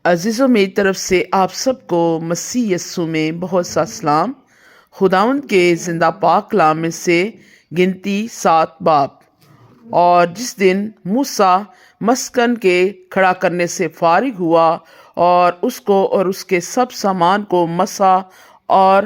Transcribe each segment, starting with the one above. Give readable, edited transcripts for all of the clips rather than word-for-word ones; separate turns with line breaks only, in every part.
عزیزوں، میری طرف سے آپ سب کو مسیح یسوع میں بہت سا سلام۔ خداوند کے زندہ پاک کلام میں سے گنتی 7 باب۔ اور جس دن موسیٰ مسکن کے کھڑا کرنے سے فارغ ہوا اور اس کو اور اس کے سب سامان کو مسا اور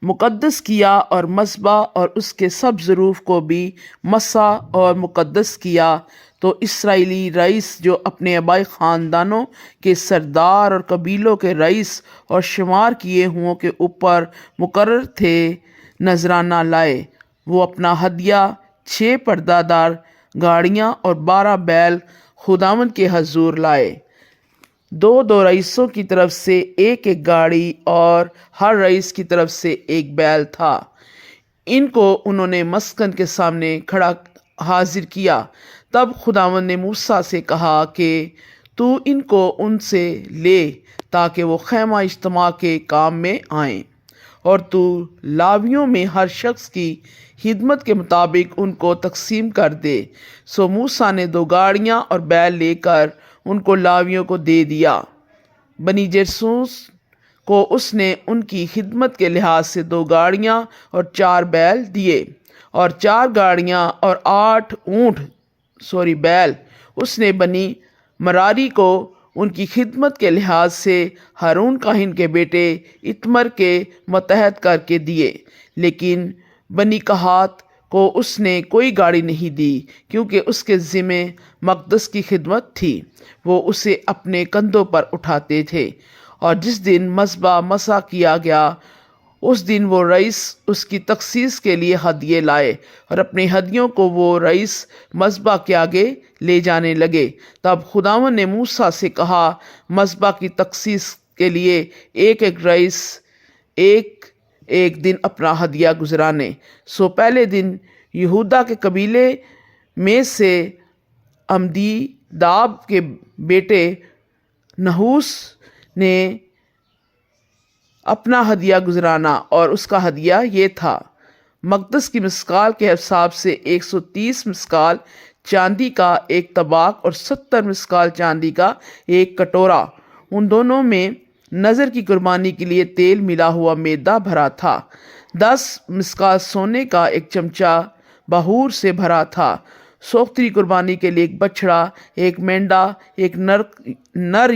مقدس کیا، اور مذبح اور اس کے سب ظروف کو بھی مسا اور مقدس کیا، تو اسرائیلی رئیس جو اپنے آبائی خاندانوں کے سردار اور قبیلوں کے رئیس اور شمار کیے ہوں کے اوپر مقرر تھے، نذرانہ لائے۔ وہ اپنا ہدیہ 6 پردہ دار گاڑیاں اور 12 بیل خداوند کے حضور لائے۔ 2 رئیسوں کی طرف سے ایک گاڑی اور ہر رئیس کی طرف سے ایک بیل تھا۔ ان کو انہوں نے مسکن کے سامنے کھڑا حاضر کیا۔ تب خداوند نے موسیٰ سے کہا کہ تو ان کو ان سے لے تاکہ وہ خیمہ اجتماع کے کام میں آئیں، اور تو لاویوں میں ہر شخص کی خدمت کے مطابق ان کو تقسیم کر دے۔ سو موسیٰ نے 2 گاڑیاں اور بیل لے کر ان کو لاویوں کو دے دیا۔ بنی جرسوس کو اس نے ان کی خدمت کے لحاظ سے 2 گاڑیاں اور 4 بیل دیے، اور 4 گاڑیاں اور 8 بیل اس نے بنی مراری کو ان کی خدمت کے لحاظ سے ہارون کاہن کے بیٹے اتمر کے متحد کر کے دیے۔ لیکن بنی کہات کو اس نے کوئی گاڑی نہیں دی، کیونکہ اس کے ذمے مقدس کی خدمت تھی، وہ اسے اپنے کندھوں پر اٹھاتے تھے۔ اور جس دن مذبح مسا کیا گیا، اس دن وہ رئیس اس کی تقدیس کے لیے ہدیے لائے، اور اپنے ہدیوں کو وہ رئیس مذبح کے آگے لے جانے لگے۔ تب خداوند نے موسیٰ سے کہا، مذبح کی تقدیس کے لیے ایک رئیس ایک دن اپنا ہدیہ گزرانے۔ سو پہلے دن یہودا کے قبیلے میں سے عمدیداب کے بیٹے نحوس نے اپنا ہدیہ گزرانا، اور اس کا ہدیہ یہ تھا: مقدس کی مسکال کے حساب سے 130 مسکال چاندی کا ایک طباق اور 70 مسکال چاندی کا ایک کٹورا۔ ان دونوں میں نذر کی قربانی کے لیے تیل ملا ہوا میدا بھرا تھا۔ 10 مسکال سونے کا ایک چمچہ بہور سے بھرا تھا۔ سوختری قربانی کے لیے ایک بچڑا، ایک مینڈا، ایک نر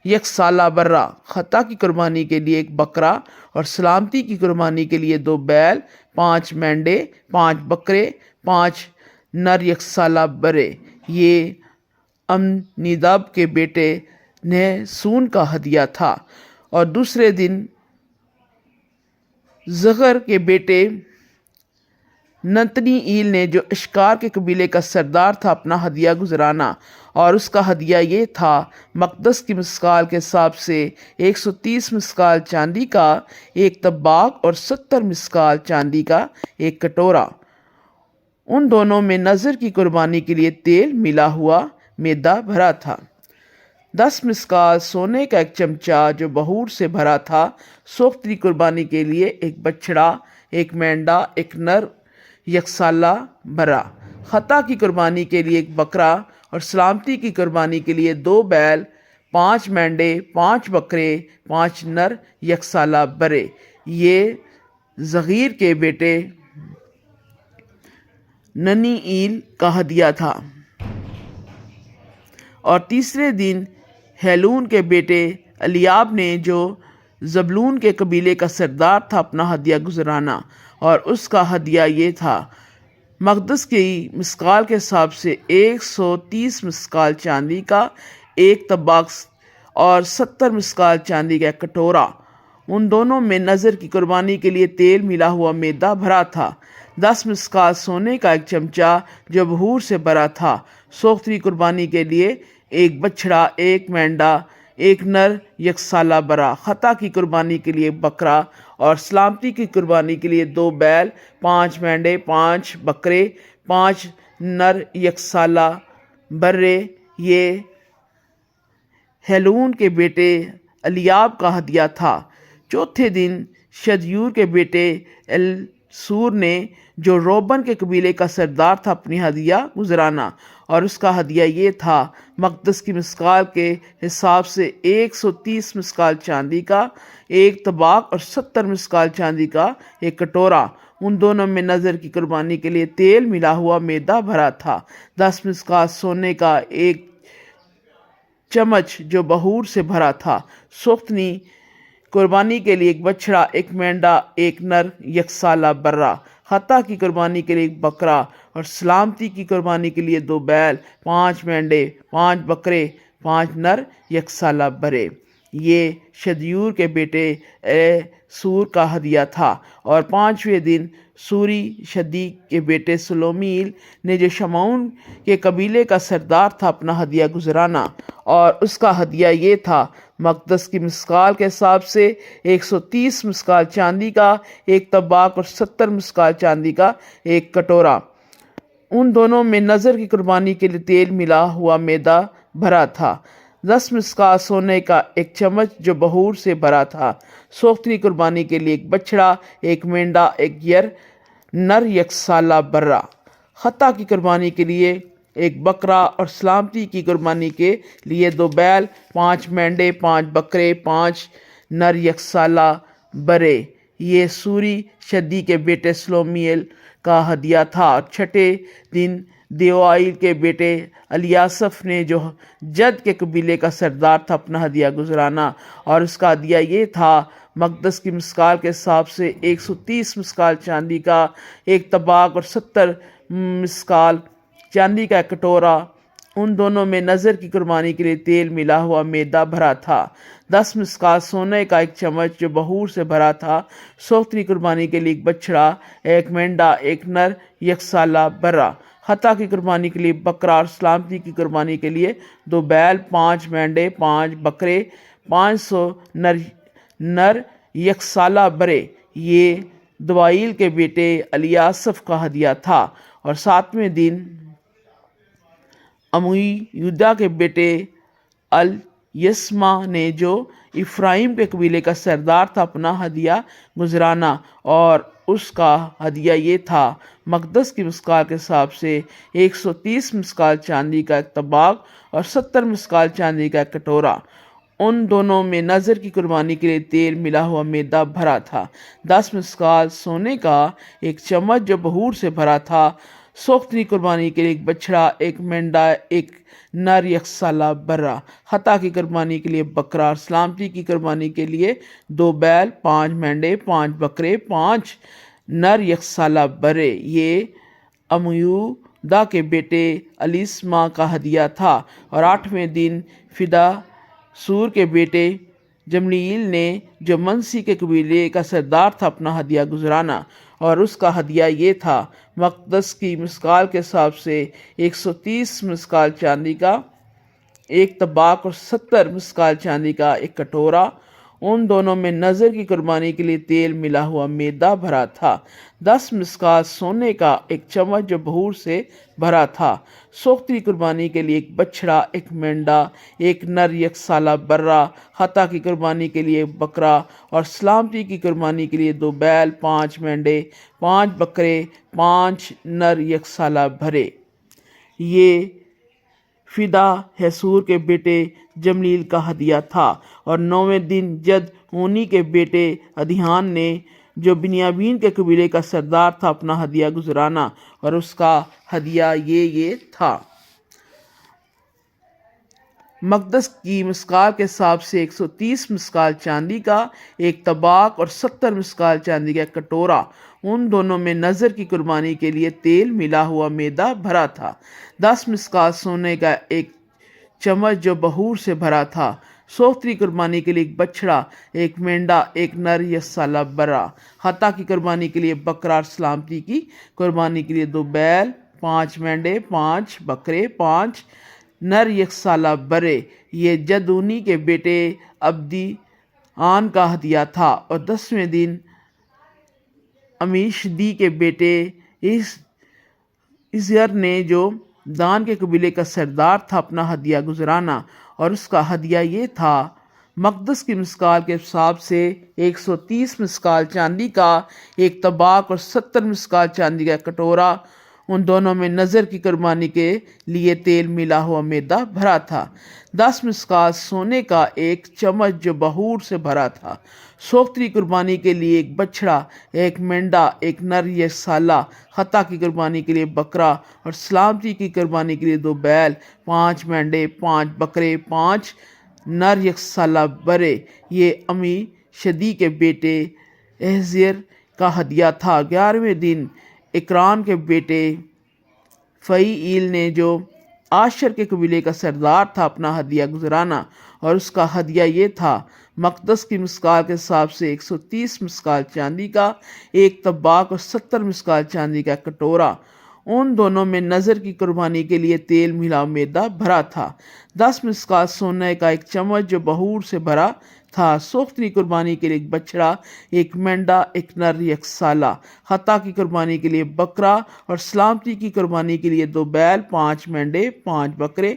1 سالہ برا، خطا کی قربانی کے لیے ایک بکرا، اور سلامتی کی قربانی کے لیے 2 بیل، 5 مینڈے، 5 بکرے، 5 نر 1 سالہ برے۔ یہ عمدیداب کے بیٹے نحسون کا ہدیہ تھا۔ اور دوسرے دن زغر کے بیٹے نتنی ایل نے، جو اشکار کے قبیلے کا سردار تھا، اپنا ہدیہ گزرانا، اور اس کا ہدیہ یہ تھا: مقدس کی مسکال کے حساب سے 130 مسکال چاندی کا ایک طباق اور 70 مسکال چاندی کا ایک کٹورا۔ ان دونوں میں نذر کی قربانی کے لیے تیل ملا ہوا میدا بھرا تھا۔ 10 مسکال سونے کا ایک چمچہ جو بہور سے بھرا تھا۔ سوختری قربانی کے لیے ایک بچڑا، ایک مینڈا، ایک نر 1 سالہ برا، خطا کی قربانی کے لیے ایک بکرا، اور سلامتی کی قربانی کے لیے 2 بیل، 5 مینڈے، 5 بکرے، 5 نر 1 سالہ برے۔ یہ زغیر کے بیٹے ننی ایل کا ہدیہ تھا۔ اور تیسرے دن ہیلون کے بیٹے الیاب نے، جو زبلون کے قبیلے کا سردار تھا، اپنا ہدیہ گزرانا، اور اس کا ہدیہ یہ تھا: مقدس کی مسکال کے حساب سے 130 مسکال چاندی کا ایک طباق اور 70 مسکال چاندی کا ایک کٹورا۔ ان دونوں میں نذر کی قربانی کے لیے تیل ملا ہوا میدا بھرا تھا۔ 10 مسکال سونے کا ایک چمچہ جو بہور سے بھرا تھا۔ سوختری قربانی کے لیے ایک بچڑا، ایک مینڈا، ایک نر 1 سالہ برا، خطا کی قربانی کے لیے بکرا، اور سلامتی کی قربانی کے لیے 2 بیل، 5 مینڈے، 5 بکرے، 5 نر 1 سالہ برے۔ یہ ہیلون کے بیٹے الیاب کا ہدیہ تھا۔ چوتھے دن شدیور کے بیٹے سور نے جو روبن کے قبیلے کا سردار تھا اپنی ہدیہ گزرانا، اور اس کا ہدیہ یہ تھا مقدس کی مسکال کے حساب سے 130 مسکال چاندی کا ایک طباق اور 70 مسکال چاندی کا ایک کٹورا۔ ان دونوں میں نظر کی قربانی کے لیے تیل ملا ہوا میدا بھرا تھا۔ 10 مسکال سونے کا ایک چمچ جو بہور سے بھرا تھا۔ سوختنی قربانی کے لیے ایک بچڑا، ایک مینڈا، ایک نر یک سالہ برہ۔ خطا کی قربانی کے لیے ایک بکرا، اور سلامتی کی قربانی کے لیے 2 بیل، 5 مینڈے، 5 بکرے، 5 نر یک سالہ برے۔ یہ شدیور کے بیٹے سور کا ہدیہ تھا۔ اور 5ویں دن سوری شدی کے بیٹے سلومیل نے جو شمعون کے قبیلے کا سردار تھا اپنا ہدیہ گزرانا، اور اس کا ہدیہ یہ تھا مقدس کی مسکال کے حساب سے 130 مسکال چاندی کا ایک طباق اور 70 مسکال چاندی کا ایک کٹورا۔ ان دونوں میں نظر کی قربانی کے لیے تیل ملا ہوا میدا بھرا تھا۔ 10 مسکال سونے کا ایک چمچ جو بہور سے بھرا تھا۔ سوختنی قربانی کے لیے ایک بچڑا، ایک مینڈا، ایک نر یک سالہ برہ۔ خطا کی قربانی کے لیے ایک بکرا، اور سلامتی کی قربانی کے لیے 2 بیل، 5 مینڈے، 5 بکرے، 5 نر یک سالہ برے۔ یہ سوری شدی کے بیٹے سلومیل کا ہدیہ تھا۔ اور 6 دن دیوائیل کے بیٹے الیاسف نے جو جد کے قبیلے کا سردار تھا اپنا ہدیہ گزرانا، اور اس کا ہدیہ یہ تھا مقدس کی مسکال کے حساب سے 130 مسکال چاندی کا ایک طباق اور 70 مسکال چاندی کا ایک کٹورا۔ ان دونوں میں نظر کی قربانی کے لیے تیل ملا ہوا میدا بھرا تھا۔ 10 مسکال سونے کا ایک چمچ جو بہور سے بھرا تھا۔ سوختنی قربانی کے لیے ایک بچڑا، ایک مینڈا، ایک نر یک سالہ برہ۔ خطا کی قربانی کے لیے بکرا، اور سلامتی کی قربانی کے لیے 2 بیل، 5 مینڈے، 5 بکرے، 500 نر یک سالہ برے۔ یہ دوائیل کے بیٹے الیاسف کا ہدیہ تھا۔ اور 7ویں دن یہودا کے بیٹے الیسما نے جو افرایم کے قبیلے کا سردار تھا اپنا ہدیہ گزرانا، اور اس کا ہدیہ یہ تھا مقدس کی مسکال کے حساب سے 130 مسکال چاندی کا ایک طباق اور 70 مسکال چاندی کا ایک کٹورا۔ ان دونوں میں نظر کی قربانی کے لیے تیل ملا ہوا میدا بھرا تھا۔ 10 مسکال سونے کا ایک چمچ جو بہور سے بھرا تھا۔ سوختنی قربانی کے لیے ایک بچڑا، ایک مینڈا، ایک نر یک سالہ برہ۔ خطا کی قربانی کے لیے بکرا، اور سلامتی کی قربانی کے لیے 2 بیل، 5 مینڈے، 5 بکرے، 5 نر یک سالہ برے۔ یہ امیودا کے بیٹے الیسما کا ہدیہ تھا۔ اور 8ویں دن فدا سور کے بیٹے جملیل نے جو منسی کے قبیلے کا سردار تھا اپنا ہدیہ گزرانا، اور اس کا ہدیہ یہ تھا مقدس کی مسکال کے حساب سے 130 مسکال چاندی کا ایک طباق اور 70 مسکال چاندی کا ایک کٹورا۔ ان دونوں میں نظر کی قربانی کے لیے تیل ملا ہوا میدا بھرا تھا۔ 10 مسکال سونے کا ایک چمچ جو بہور سے بھرا تھا۔ سوختنی قربانی کے لیے ایک بچڑا، ایک مینڈا، ایک نر یک سالہ برہ۔ خطا کی قربانی کے لیے ایک بکرا، اور سلامتی کی قربانی کے لیے 2 بیل، 5 مینڈے، 5 بکرے، 5 نر یک سالہ برے۔ یہ فدا حسور کے بیٹے جملیل کا ہدیہ تھا۔ اور 9ویں دن جد اونی کے بیٹے ادھیان نے جو بنیامین کے قبیلے کا سردار تھا اپنا ہدیہ گزرانا، اور اس کا ہدیہ یہ تھا مقدس کی مسکال کے حساب سے 130 مسکال چاندی کا ایک طباق اور 70 مسکال چاندی کا ایک کٹورا۔ ان دونوں میں نظر کی قربانی کے لیے تیل ملا ہوا میدا بھرا تھا۔ 10 مسکال سونے کا ایک چمچ جو بہور سے بھرا تھا۔ سوختنی قربانی کے لیے ایک بچڑا، ایک مینڈا، ایک نر یک سالہ برہ۔ خطا کی قربانی کے لیے بکرا، اور سلامتی کی قربانی کے لیے 2 بیل، 5 مینڈے، 5 بکرے، 5 نر یک سالہ برے۔ یہ جدونی کے بیٹے عبدی آن کا ہدیہ تھا۔ اور 10ویں دن امیشدی کے بیٹے عزیر نے جو دان کے قبیلے کا سردار تھا اپنا ہدیہ گزرانا، اور اس کا ہدیہ یہ تھا مقدس کی مسکال کے حساب سے 130 مسکال چاندی کا ایک طباق اور 70 مسکال چاندی کا کٹورا، ان دونوں میں نظر کی قربانی کے لیے تیل ملا ہوا میدا بھرا تھا۔ 10 مسکال سونے کا ایک چمچ جو بہور سے بھرا تھا۔ سوختری قربانی کے لیے ایک بچڑا، ایک مینڈا، ایک نر یک سالہ، خطا کی قربانی کے لیے بکرا، اور سلامتی کی قربانی کے لیے 2 بیل، 5 مینڈے، 5 بکرے، 5 نر یک سالہ برے، یہ امی شدی کے بیٹے احزیر کا ہدیہ تھا۔ 11ویں دن اکران کے بیٹے فعیل نے جو عاشر کے قبیلے کا سردار تھا اپنا ہدیہ گزرانا، اور اس کا ہدیہ یہ تھا: مقدس کی مسکال کے حساب سے 130 مسکال چاندی کا ایک طباق اور 70 مسکال چاندی کا کٹورا، ان دونوں میں نظر کی قربانی کے لیے تیل ملا میدا بھرا تھا۔ 10 مسکال سونے کا ایک چمچ جو بہور سے بھرا تھا۔ سوختری قربانی کے لیے ایک بچڑا، ایک مینڈا، ایک نر یک سالہ، خطا کی قربانی کے لیے بکرا، اور سلامتی کی قربانی کے لیے 2 بیل، 5 مینڈے، 5 بکرے،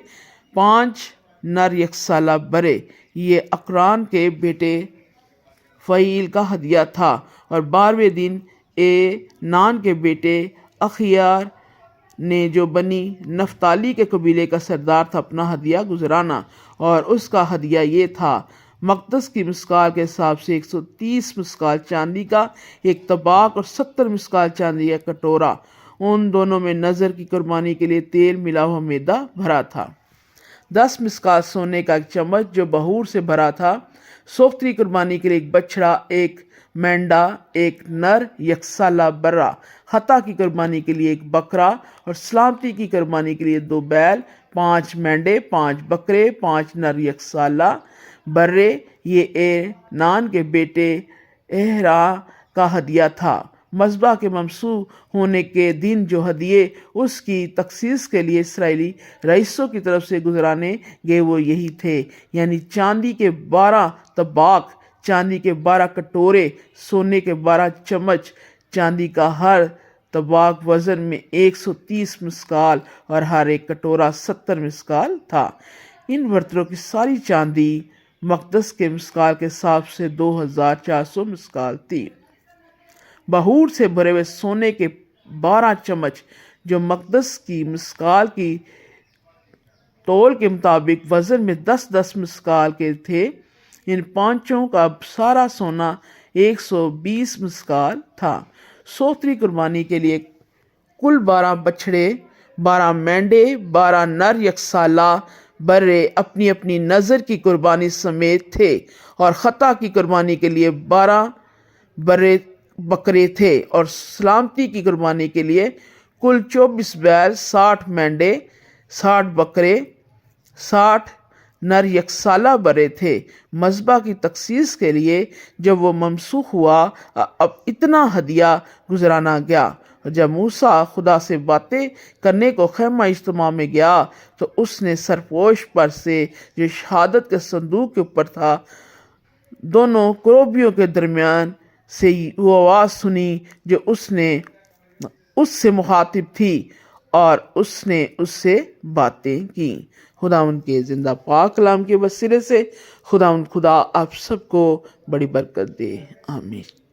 5 نر یک سالہ برے، یہ اکران کے بیٹے فعیل کا ہدیہ تھا۔ اور 12ویں دن نان کے بیٹے اخیار نے جو بنی نفتالی کے قبیلے کا سردار تھا اپنا ہدیہ گزرانا، اور اس کا ہدیہ یہ تھا: مقدس کی مسکال کے حساب سے 130 مسکال چاندی کا ایک طباق اور 70 مسکال چاندی کا کٹورا، ان دونوں میں نظر کی قربانی کے لیے تیل ملا ہوا میدا بھرا تھا۔ 10 مسکال سونے کا ایک چمچ جو بہور سے بھرا تھا۔ سوختری قربانی کے لیے ایک بچڑا، ایک مینڈا، ایک نر یک سالہ برا، خطا کی قربانی کے لیے ایک بکرا، اور سلامتی کی قربانی کے لیے 2 بیل، 5 مینڈے، 5 بکرے، 5 نر یک سالہ برے، یہ نان کے بیٹے اہرا کا ہدیہ تھا۔ مذبح کے ممسوح ہونے کے دن جو ہدیے اس کی تخصیص کے لیے اسرائیلی رئیسوں کی طرف سے گزرانے گئے وہ یہی تھے، یعنی چاندی کے 12 طباق، چاندی کے 12 کٹورے، سونے کے 12 چمچ، چاندی کا ہر طباق وزن میں 130 مسکال اور ہر ایک کٹورا 70 مسکال تھا۔ ان برتنوں کی ساری چاندی مقدس کے مسکال کے حساب سے 2400 مسکال تھی۔ بہور سے بھرے ہوئے سونے کے 12 چمچ جو مقدس کی مسکال کی تول کے مطابق وزن میں 10 مسکال کے تھے، ان پانچوں کا سارا سونا 120 مسکال تھا۔ سوختری قربانی کے لیے کل 12 بچڑے، 12 مینڈے، 12 نر یک سالہ برے اپنی اپنی نظر کی قربانی سمیت تھے، اور خطا کی قربانی کے لیے 12 برے بکرے تھے، اور سلامتی کی قربانی کے لیے کل 24 بیل، 60 مینڈے، 60 بکرے، 60 نر یک سالہ برے تھے۔ مذبح کی تخصیص کے لیے جب وہ ممسوح ہوا، اب اتنا ہدیہ گزرانا گیا۔ اور جب موسیٰ خدا سے باتیں کرنے کو خیمہ اجتماع میں گیا تو اس نے سرپوش پر سے جو شہادت کے صندوق کے اوپر تھا، دونوں کروبیوں کے درمیان سے وہ آواز سنی جو اس سے مخاطب تھی، اور اس نے اس سے باتیں کی۔ خداوند کے زندہ پاک کلام کے وسیلے سے خدا آپ سب کو بڑی برکت دے، آمین۔